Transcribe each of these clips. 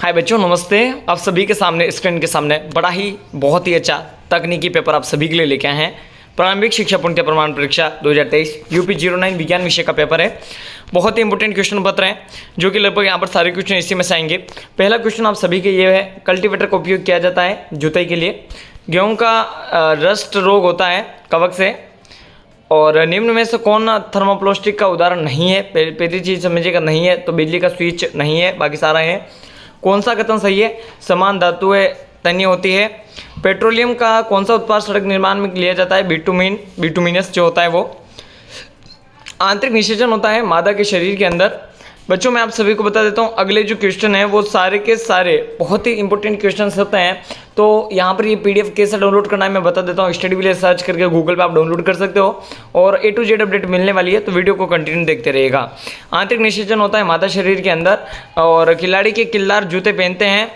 हाय बच्चों, नमस्ते। आप सभी के सामने स्क्रीन के सामने बड़ा ही बहुत ही अच्छा तकनीकी पेपर आप सभी के लिए लेके आए हैं। प्रारंभिक शिक्षा पूर्णता प्रमाण परीक्षा 2023 यूपी 09 विज्ञान विषय का पेपर है। बहुत ही इंपॉर्टेंट क्वेश्चन पत्र हैं जो कि लगभग यहाँ पर सारे क्वेश्चन इसी में से आएंगे। पहला क्वेश्चन आप सभी के ये है, कल्टीवेटर का उपयोग किया जाता है जुताई के लिए। गेहूँ का रस्ट रोग होता है कवक से। और निम्न में से कौन थर्मोप्लास्टिक का उदाहरण नहीं है? पहली चीज़ समझिएगा, नहीं है तो बिजली का स्विच नहीं है, बाकी सारा है। कौन सा कथन सही है? समान धातुएं तन्य होती है। पेट्रोलियम का कौन सा उत्पाद सड़क निर्माण में लिया जाता है? बिटुमिनस जो होता है वो। आंतरिक निषेचन होता है मादा के शरीर के अंदर। बच्चों मैं आप सभी को बता देता हूँ, अगले जो क्वेश्चन है वो सारे के सारे बहुत ही इंपॉर्टेंट क्वेश्चन होते हैं। तो यहाँ पर ये पीडीएफ कैसे डाउनलोड करना है मैं बता देता हूँ। स्टडी विलेज सर्च करके गूगल पे आप डाउनलोड कर सकते हो और A to Z अपडेट मिलने वाली है, तो वीडियो को कंटिन्यू देखते रहिएगा। आंतरिक निषेचन होता है मादा शरीर के अंदर। और खिलाड़ी के किल्लार जूते पहनते हैं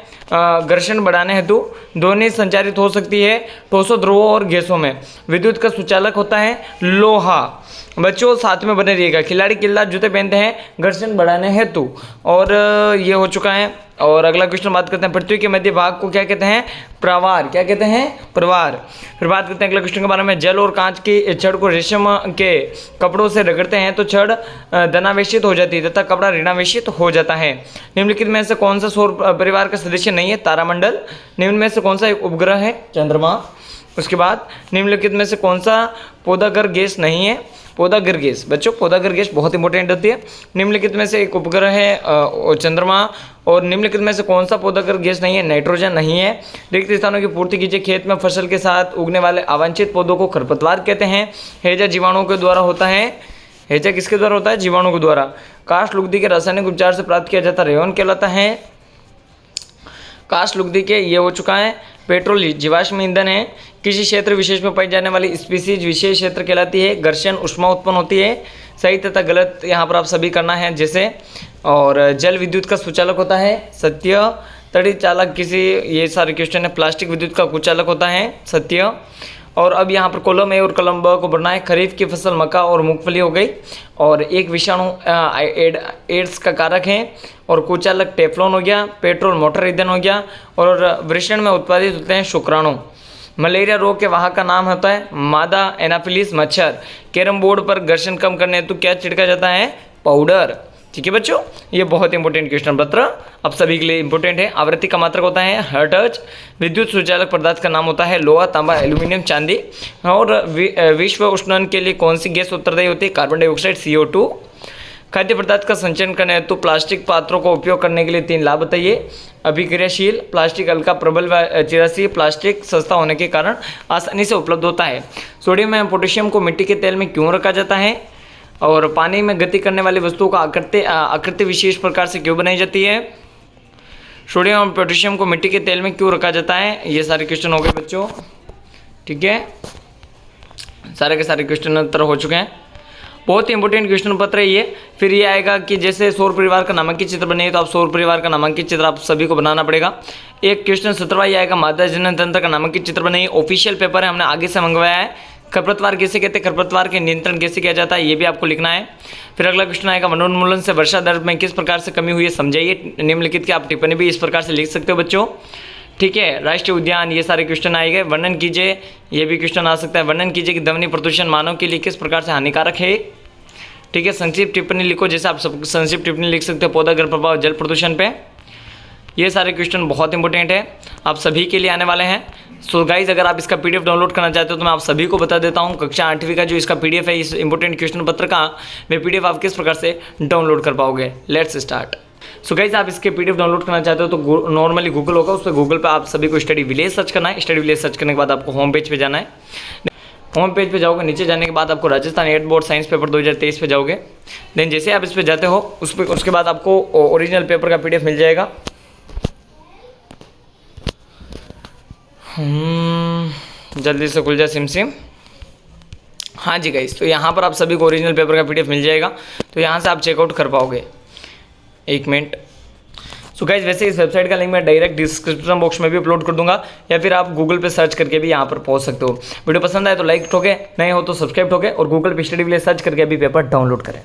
घर्षण बढ़ाने हेतु। ध्वनि संचारित हो सकती है ठोसों ध्रुवों और गैसों में। विद्युत का सुचालक होता है लोहा। बच्चों साथ में बने रहिएगा। खिलाड़ी किल्लार जूते पहनते हैं घर्षण बढ़ाने हेतु। और ये हो चुका है। और अगला क्वेश्चन बात करते हैं, पृथ्वी के मध्य भाग को क्या कहते हैं? प्रवार। क्या कहते हैं? प्रवार। फिर बात करते हैं अगला क्वेश्चन के बारे में, जल और कांच की छड़ को रेशम के कपड़ों से रगड़ते हैं तो छड़ धनावेशित हो जाती है तथा कपड़ा ऋणावेशित हो जाता है। निम्नलिखित में से कौन सा सौर परिवार का सदस्य नहीं है? तारामंडल। निम्न में से कौन सा एक उपग्रह है? चंद्रमा। उसके बाद निम्नलिखित में से कौन सा पौधागर गैस नहीं है? पौधागर गैस। बच्चों पौधागर गैस बहुत इंपॉर्टेंट होती है। निम्नलिखित में से एक उपग्रह है चंद्रमा। और निम्नलिखित में से कौन सा पौधागर गैस नहीं है? नाइट्रोजन नहीं है। रिक्त स्थानों की पूर्ति कीजिए। खेत में फसल के साथ उगने वाले अवांछित पौधों को खरपतवार कहते हैं। हैजा जीवाणुओं के द्वारा होता है। हैजा किसके द्वारा होता है? जीवाणुओं के द्वारा। काष्ठ लुगदी के रासायनिक उपचार से प्राप्त किया जाता रेयन कहलाता है। काष्ठ लुगदी के ये हो चुका है। पेट्रोल जीवाश्म ईंधन है। किसी क्षेत्र विशेष में पाई जाने वाली स्पीसीज विशेष क्षेत्र कहलाती है। घर्षण उष्मा उत्पन्न होती है। सही तथा गलत यहाँ पर आप सभी करना है जैसे। और जल विद्युत का सुचालक होता है सत्य। तड़ी चालक किसी, ये सारे क्वेश्चन है। प्लास्टिक विद्युत का कुचालक होता है सत्य। और अब यहाँ पर कॉलम ए और कॉलम ब को भरना है। खरीफ की फसल मक्का और मूंगफली हो गई। और एक विषाणु एड्स का कारक है। और कुचालक टेफ्लॉन हो गया। पेट्रोल मोटर ईंधन हो गया। और वृषण में उत्पादित होते हैं शुक्राणु। मलेरिया रोग के वाहक का नाम होता है मादा एनाफिलिस मच्छर। कैरम बोर्ड पर घर्षण कम करने हेतु क्या छिड़का जाता है? पाउडर। ठीक है बच्चों, ये बहुत इंपॉर्टेंट क्वेश्चन पत्र आप सभी के लिए इंपॉर्टेंट है। आवृत्ति का मात्रक होता है हर्ट्ज। विद्युत सुचालक पदार्थ का नाम होता है लोहा, तांबा, एल्यूमिनियम, चांदी। और विश्व उष्णन के लिए कौन सी गैस उत्तरदायी होती है? Carbon dioxide CO2। खाद्य पदार्थ का संचयन करने हेतु प्लास्टिक पात्रों को उपयोग करने के लिए 3 लाभ बताइए। अभिक्रियाशील, प्लास्टिक हल्का, प्रबल व चिरासी। प्लास्टिक सस्ता होने के कारण आसानी से उपलब्ध होता है। सोडियम एवं पोटेशियम को मिट्टी के तेल में क्यों रखा जाता है? और पानी में गति करने वाली वस्तुओं का आकृति विशेष प्रकार से क्यों बनाई जाती है? सोडियम और पोटेशियम को मिट्टी के तेल में क्यों रखा जाता है? ये सारे क्वेश्चन हो गए बच्चों। ठीक है, सारे के सारे क्वेश्चन उत्तर हो चुके हैं। बहुत ही इंपॉर्टेंट क्वेश्चन पत्र है ये। फिर ये आएगा कि जैसे सौर परिवार का नामांकित चित्र बने तो आप सौर परिवार का नामांकित चित्र आप सभी को बनाना पड़ेगा। एक क्वेश्चन 17वां ये आएगा, मादा जनन तंत्र का नामांकित चित्र बनाइए। ऑफिशियल पेपर है, हमने आगे से मंगवाया है। खरपतवार किसे कहते हैं? खरपतवार के नियंत्रण कैसे किया जाता है ये भी आपको लिखना है। फिर अगला क्वेश्चन आएगा, वनोन्मूलन से वर्षा दर में किस प्रकार से कमी हुई है समझाइए। निम्नलिखित की आप टिप्पणी भी इस प्रकार से लिख सकते हो बच्चों। ठीक है, राष्ट्रीय उद्यान, ये सारे क्वेश्चन आएंगे। वर्णन कीजिए, ये भी क्वेश्चन आ सकता है। वर्णन कीजिए कि ध्वनि प्रदूषण मानव के लिए किस प्रकार से हानिकारक है। ठीक है, संक्षिप्त टिप्पणी लिखो, जैसे आप सब संक्षिप्त टिप्पणी लिख सकते हो पौधागत प्रभाव जल प्रदूषण पे। ये सारे क्वेश्चन बहुत इंपॉर्टेंट है, आप सभी के लिए आने वाले हैं। सो गाइज, अगर आप इसका PDF डाउनलोड करना चाहते हो तो मैं आप सभी को बता देता हूँ। कक्षा 8वीं का जो इसका PDF है, इस इंपॉर्टेंट क्वेश्चन पत्र का वे PDF आप किस प्रकार से डाउनलोड कर पाओगे। Let's start. सो गाइज, आप इसके PDF डाउनलोड करना चाहते हो तो नॉर्मली गूगल होगा, उस पर गूगल पर आप सभी को स्टडी विलेज सर्च करना है। स्टडी विलेज सर्च करने के बाद आपको होम पेज पे जाना है। होम पेज पे जाओगे, नीचे जाने के बाद आपको राजस्थान 8 बोर्ड साइंस पेपर 2023 पे जाओगे। देन जैसे आप इस पे जाते हो उसके बाद आपको ओरिजिनल पेपर का PDF मिल जाएगा। जल्दी से खुल जाए सिम। हाँ जी गाइस, तो यहाँ पर आप सभी को ओरिजिनल पेपर का PDF मिल जाएगा, तो यहाँ से आप चेकआउट कर पाओगे। 1 मिनट। सो गाइज, वैसे इस वेबसाइट का लिंक मैं डायरेक्ट डिस्क्रिप्शन बॉक्स में भी अपलोड कर दूंगा, या फिर आप गूगल पे सर्च करके भी यहाँ पर पहुँच सकते हो। वीडियो पसंद आए तो लाइक ठोके, नए हो तो सब्सक्राइब ठोके, और गूगल पे स्टडी विलेज सर्च करके भी पेपर डाउनलोड करें।